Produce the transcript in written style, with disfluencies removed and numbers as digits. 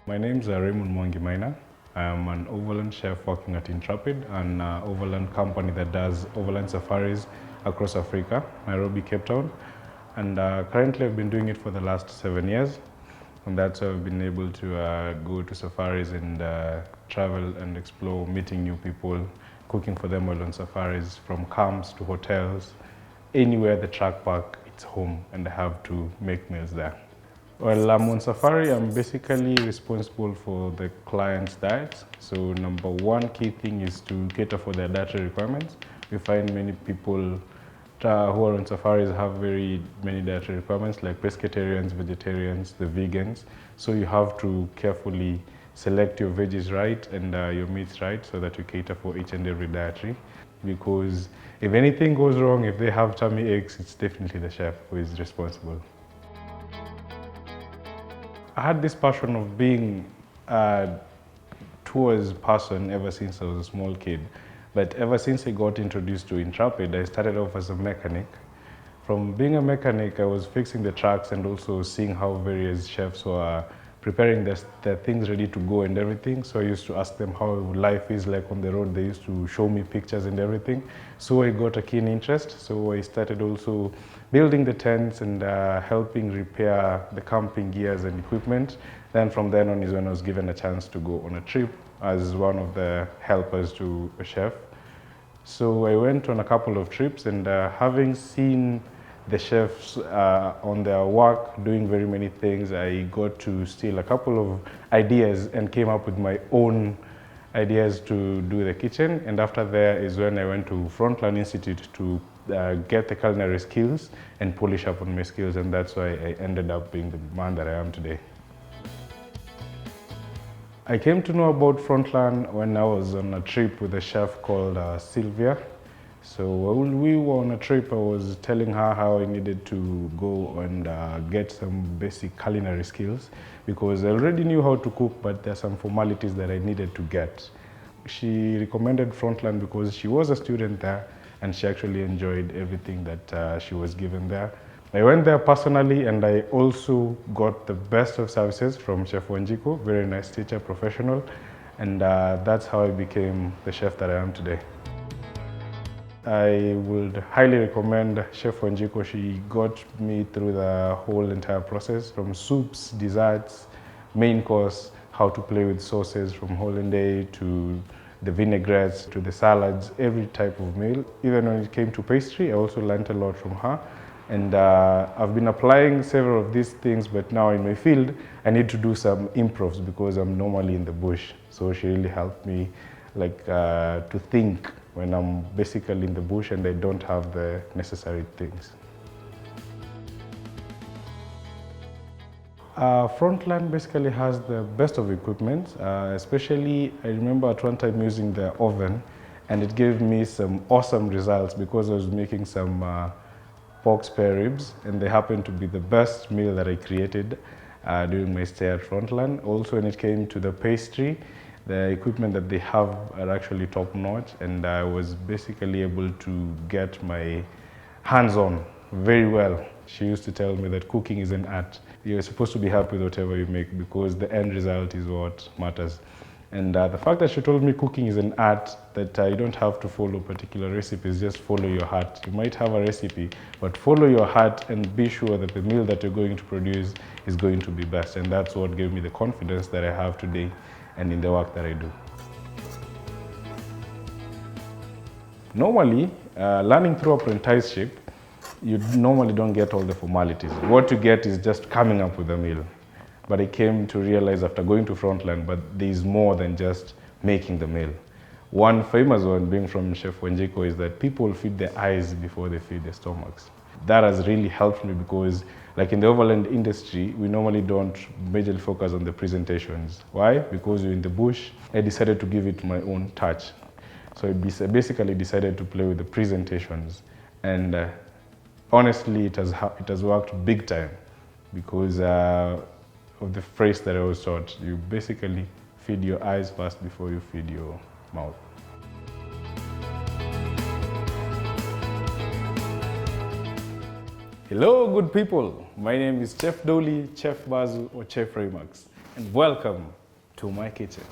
My name is Raymond Mwangi. I am an overland chef working at Intrepid, an overland company that does overland safaris across Africa, Nairobi, Cape Town. And currently I've been doing it for the last 7 years. And that's how I've been able to go to safaris and travel and explore, meeting new people, cooking for them while on safaris, from camps to hotels, anywhere the truck park, it's home, and I have to make meals there. Well, I'm on safari. I'm basically responsible for the client's diets. So number one key thing is to cater for their dietary requirements. We find many people who are on safaris have very many dietary requirements, like pescatarians, vegetarians, the vegans. So you have to carefully select your veggies right and your meats right so that you cater for each and every dietary. Because if anything goes wrong, if they have tummy aches, it's definitely the chef who is responsible. I had this passion of being a tours person ever since I was a small kid. But ever since I got introduced to Intrepid, I started off as a mechanic. From being a mechanic, I was fixing the trucks and also seeing how various chefs were preparing the things ready to go and everything. So I used to ask them how life is like on the road. They used to show me pictures and everything. So I got a keen interest. So I started also building the tents and helping repair the camping gears and equipment. Then from then on is when I was given a chance to go on a trip as one of the helpers to a chef. So I went on a couple of trips, and having seen the chefs on their work doing very many things, I got to steal a couple of ideas and came up with my own ideas to do the kitchen. And after there is when I went to Frontlearn Institute to get the culinary skills and polish up on my skills, and that's why I ended up being the man that I am today. I came to know about Frontlearn when I was on a trip with a chef called Sylvia. So when we were on a trip, I was telling her how I needed to go and get some basic culinary skills, because I already knew how to cook, but there are some formalities that I needed to get. She recommended Frontlearn because she was a student there and she actually enjoyed everything that she was given there. I went there personally, and I also got the best of services from Chef Wanjiko, very nice teacher, professional, and that's how I became the chef that I am today. I would highly recommend Chef Wanjiko. She got me through the whole entire process, from soups, desserts, main course, how to play with sauces from hollandaise to the vinaigrettes to the salads, every type of meal. Even when it came to pastry, I also learned a lot from her. And I've been applying several of these things, but now in my field, I need to do some improvs because I'm normally in the bush. So she really helped me to think when I'm basically in the bush and I don't have the necessary things. Frontlearn basically has the best of equipment, especially I remember at one time using the oven, and it gave me some awesome results because I was making some pork spare ribs, and they happened to be the best meal that I created during my stay at Frontlearn. Also, when it came to the pastry, the equipment that they have are actually top notch, and I was basically able to get my hands on very well. She used to tell me that cooking is an art. You're supposed to be happy with whatever you make because the end result is what matters. And the fact that she told me cooking is an art, that you don't have to follow particular recipes, just follow your heart. You might have a recipe, but follow your heart and be sure that the meal that you're going to produce is going to be best. And that's what gave me the confidence that I have today and in the work that I do. Normally, learning through apprenticeship, you normally don't get all the formalities. What you get is just coming up with a meal. But I came to realize after going to Frontlearn, but there's more than just making the meal. One famous one being from Chef Wanjiko is that people feed their eyes before they feed their stomachs. That has really helped me because, like in the overland industry, we normally don't majorly focus on the presentations. Why? Because you're in the bush. I decided to give it my own touch. So I basically decided to play with the presentations. And honestly, it has worked big time because of the phrase that I was taught. You basically feed your eyes first before you feed your mouth. Hello, good people. My name is Chef Dolly, Chef Bazu, or Chef Raymond. and welcome to my kitchen.